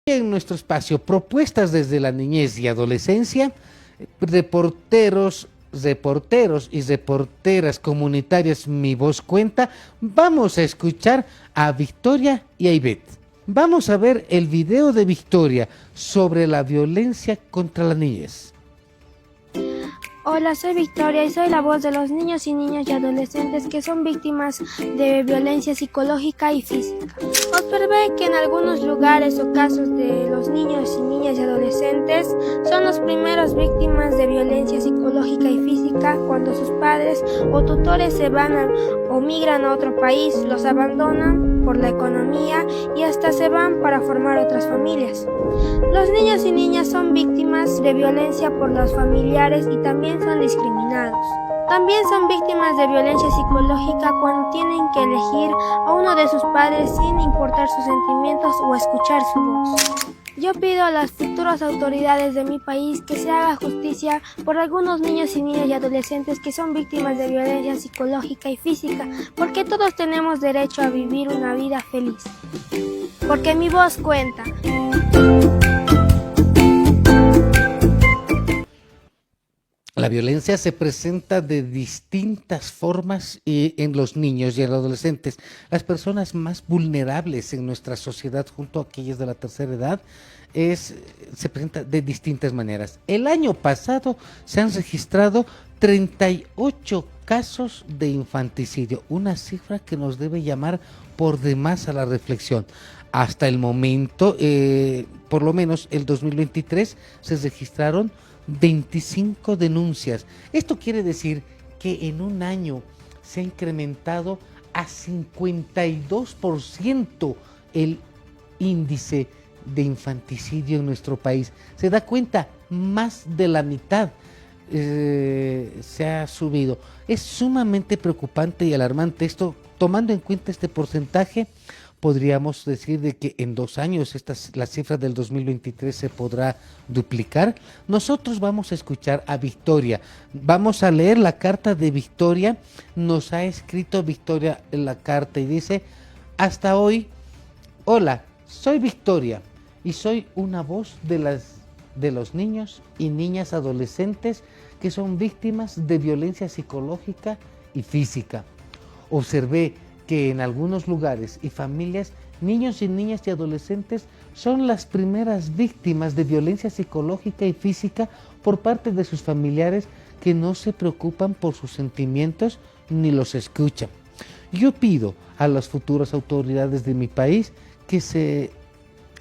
En nuestro espacio, propuestas desde la niñez y adolescencia, reporteros y reporteras comunitarias Mi Voz Cuenta, vamos a escuchar a Victoria y a Ivette. Vamos a ver el video de Victoria sobre la violencia contra la niñez. Hola, soy Victoria y soy la voz de los niños y niñas y adolescentes que son víctimas de violencia psicológica y física. Observé que en algunos lugares o casos de los niños y niñas y adolescentes son los primeros víctimas de violencia psicológica y física cuando sus padres o tutores se van o migran a otro país, los abandonan por la economía y hasta se van para formar otras familias. Los niños y niñas son víctimas de violencia por los familiares y también son discriminados. También son víctimas de violencia psicológica cuando tienen que elegir a uno de sus padres sin importar sus sentimientos o escuchar su voz. Yo pido a las futuras autoridades de mi país que se haga justicia por algunos niños y niñas y adolescentes que son víctimas de violencia psicológica y física, porque todos tenemos derecho a vivir una vida feliz. Porque mi voz cuenta. La violencia se presenta de distintas formas en los niños y en los adolescentes, las personas más vulnerables en nuestra sociedad junto a aquellas de la tercera edad. Se presenta de distintas maneras. El año pasado se han registrado 38 casos de infanticidio, una cifra que nos debe llamar por demás a la reflexión. Hasta el momento, por lo menos el 2023, se registraron 25 denuncias. Esto quiere decir que en un año se ha incrementado a 52% el índice de infanticidio en nuestro país. Se da cuenta, más de la mitad se ha subido. Es sumamente preocupante y alarmante esto. Tomando en cuenta este porcentaje, podríamos decir de que en 2 años la cifra del 2023 se podrá duplicar. Nosotros vamos a escuchar a Victoria. Vamos a leer la carta de Victoria. Nos ha escrito Victoria en la carta y dice: hasta hoy, hola, soy Victoria y soy una voz de los niños y niñas adolescentes que son víctimas de violencia psicológica y física. Observé que en algunos lugares y familias, niños y niñas y adolescentes son las primeras víctimas de violencia psicológica y física por parte de sus familiares que no se preocupan por sus sentimientos ni los escuchan. Yo pido a las futuras autoridades de mi país que se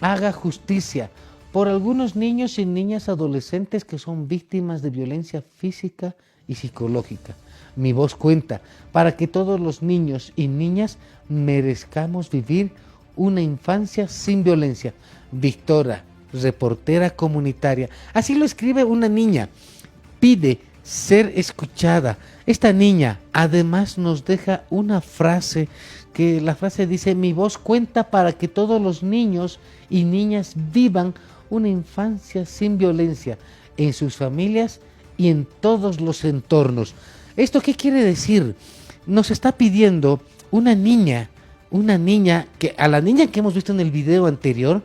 haga justicia por algunos niños y niñas adolescentes que son víctimas de violencia física y psicológica. Mi voz cuenta para que todos los niños y niñas merezcamos vivir una infancia sin violencia. Victoria, reportera comunitaria. Así lo escribe una niña. Pide ser escuchada. Esta niña además nos deja una frase, que la frase dice: mi voz cuenta para que todos los niños y niñas vivan una infancia sin violencia en sus familias y en todos los entornos. ¿Esto qué quiere decir? Nos está pidiendo una niña, que a la niña que hemos visto en el video anterior,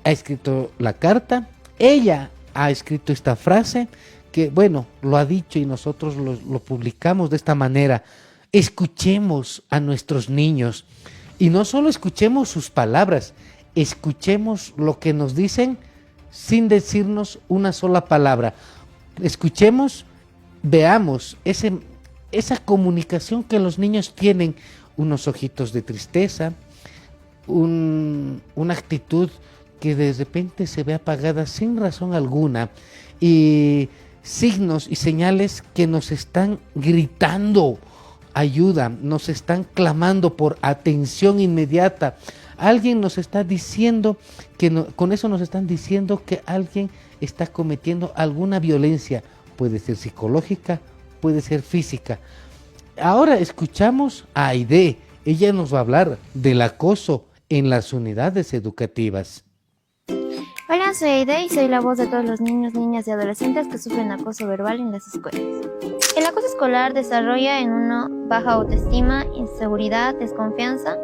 ha escrito la carta, ella ha escrito esta frase, que bueno, lo ha dicho y nosotros lo publicamos de esta manera. Escuchemos a nuestros niños y no solo escuchemos sus palabras, escuchemos lo que nos dicen sin decirnos una sola palabra. Escuchemos, veamos esa comunicación que los niños tienen, unos ojitos de tristeza, una actitud que de repente se ve apagada sin razón alguna, y signos y señales que nos están gritando ayuda, nos están clamando por atención inmediata. Alguien nos está diciendo que con eso nos están diciendo que alguien está cometiendo alguna violencia. Puede ser psicológica, puede ser física. Ahora escuchamos a Aide. Ella nos va a hablar del acoso en las unidades educativas. Hola, soy Aide y soy la voz de todos los niños, niñas y adolescentes que sufren acoso verbal en las escuelas. El acoso escolar desarrolla en uno baja autoestima, inseguridad, desconfianza,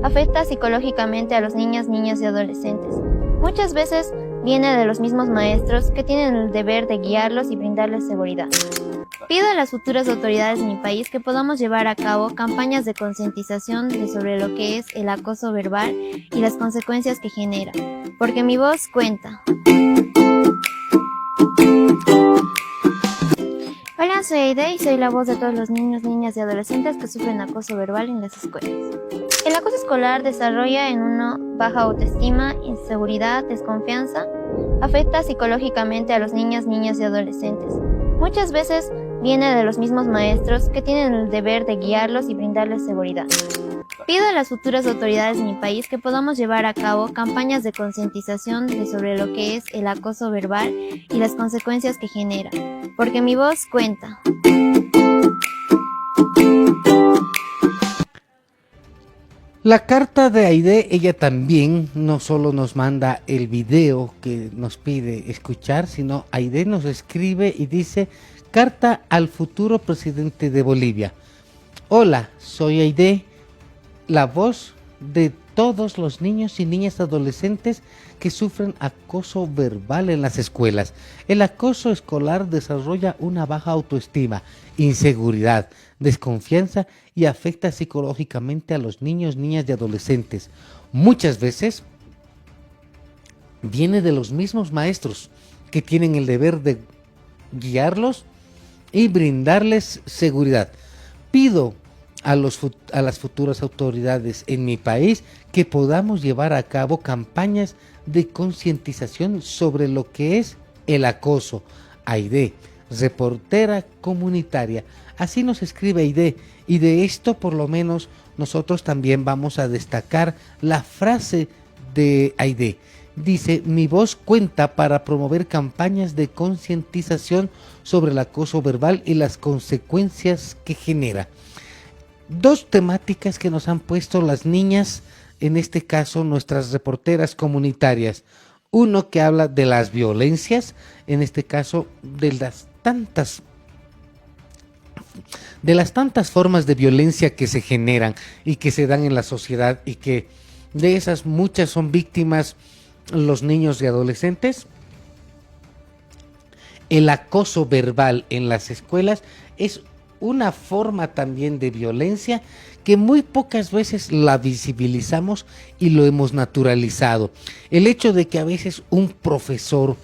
afecta psicológicamente a los niños, niñas y adolescentes. Muchas veces viene de los mismos maestros que tienen el deber de guiarlos y brindarles seguridad. Pido a las futuras autoridades de mi país que podamos llevar a cabo campañas de concientización sobre lo que es el acoso verbal y las consecuencias que genera, porque mi voz cuenta. Hola, soy Aide y soy la voz de todos los niños, niñas y adolescentes que sufren acoso verbal en las escuelas. El acoso escolar desarrolla en uno baja autoestima, inseguridad, desconfianza, afecta psicológicamente a los niños, niñas y adolescentes. Muchas veces viene de los mismos maestros que tienen el deber de guiarlos y brindarles seguridad. Pido a las futuras autoridades de mi país que podamos llevar a cabo campañas de concientización sobre lo que es el acoso verbal y las consecuencias que genera, porque mi voz cuenta. La carta de Aide, ella también no solo nos manda el video que nos pide escuchar, sino Aide nos escribe y dice: carta al futuro presidente de Bolivia. Hola, soy Aide, la voz de todos los niños y niñas adolescentes que sufren acoso verbal en las escuelas. El acoso escolar desarrolla una baja autoestima, inseguridad, desconfianza y afecta psicológicamente a los niños, niñas y adolescentes. Muchas veces viene de los mismos maestros que tienen el deber de guiarlos y brindarles seguridad. Pido a las futuras autoridades en mi país que podamos llevar a cabo campañas de concientización sobre lo que es el acoso. Aide, reportera comunitaria. Así nos escribe Aide, y de esto por lo menos nosotros también vamos a destacar la frase de Aide. Dice: mi voz cuenta para promover campañas de concientización sobre el acoso verbal y las consecuencias que genera. Dos temáticas que nos han puesto las niñas, en este caso nuestras reporteras comunitarias. Uno que habla de las violencias, en este caso de las tantas formas de violencia que se generan y que se dan en la sociedad, y que de esas muchas son víctimas los niños y adolescentes. El acoso verbal en las escuelas es una forma también de violencia que muy pocas veces la visibilizamos y lo hemos naturalizado. El hecho de que a veces un profesor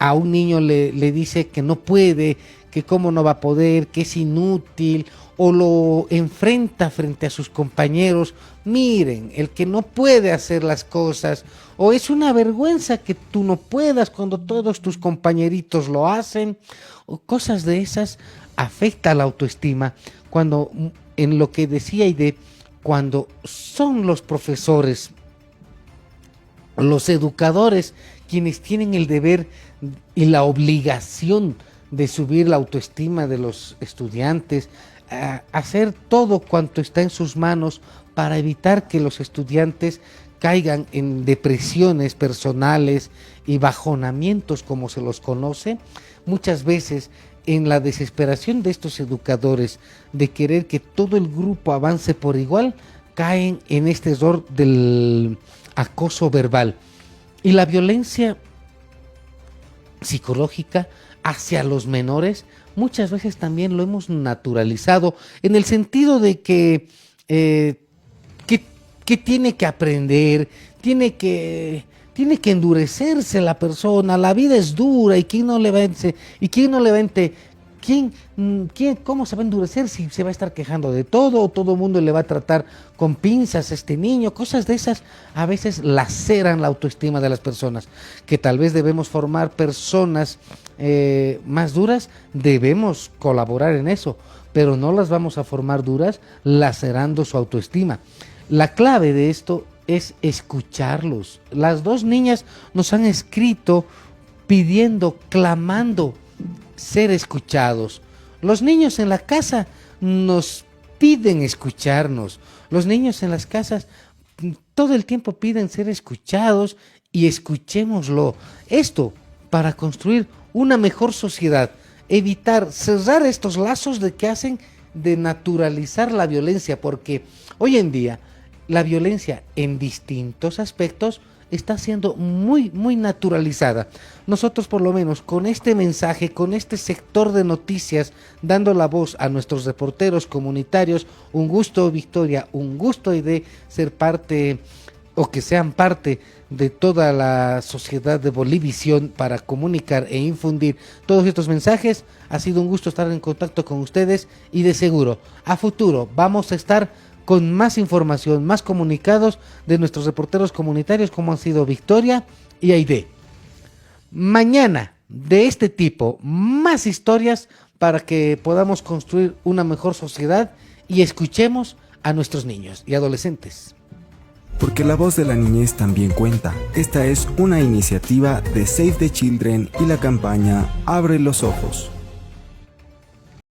a un niño le dice que no puede, que cómo no va a poder, que es inútil, o lo enfrenta frente a sus compañeros: miren, el que no puede hacer las cosas, o es una vergüenza que tú no puedas cuando todos tus compañeritos lo hacen, o cosas de esas, afecta la autoestima. Cuando, en lo que decía Aide, cuando son los profesores, los educadores, quienes tienen el deber y la obligación de subir la autoestima de los estudiantes, hacer todo cuanto está en sus manos para evitar que los estudiantes caigan en depresiones personales y bajonamientos, como se los conoce. Muchas veces, en la desesperación de estos educadores de querer que todo el grupo avance por igual, caen en este error del acoso verbal y la violencia psicológica hacia los menores. Muchas veces también lo hemos naturalizado, en el sentido de que tiene que aprender, tiene que endurecerse la persona. La vida es dura, y quién no le va ¿cómo se va a endurecer si se va a estar quejando de todo, o todo el mundo le va a tratar con pinzas a este niño? Cosas de esas a veces laceran la autoestima de las personas. Que tal vez debemos formar personas más duras, debemos colaborar en eso, pero no las vamos a formar duras lacerando su autoestima. La clave de esto es escucharlos. Las dos niñas nos han escrito pidiendo, clamando ser escuchados. Los niños en la casa nos piden escucharnos. Los niños en las casas todo el tiempo piden ser escuchados, y escuchémoslo. Esto para construir una mejor sociedad, evitar, cerrar estos lazos de que hacen de naturalizar la violencia, porque hoy en día la violencia en distintos aspectos está siendo muy, muy naturalizada. Nosotros, por lo menos, con este mensaje, con este sector de noticias, dando la voz a nuestros reporteros comunitarios, un gusto, Victoria, un gusto de ser parte o que sean parte de toda la sociedad de Bolivisión para comunicar e infundir todos estos mensajes. Ha sido un gusto estar en contacto con ustedes y de seguro a futuro vamos a estar con más información, más comunicados de nuestros reporteros comunitarios como han sido Victoria y Aide. Mañana de este tipo, más historias para que podamos construir una mejor sociedad y escuchemos a nuestros niños y adolescentes. Porque la voz de la niñez también cuenta. Esta es una iniciativa de Save the Children y la campaña Abre los Ojos.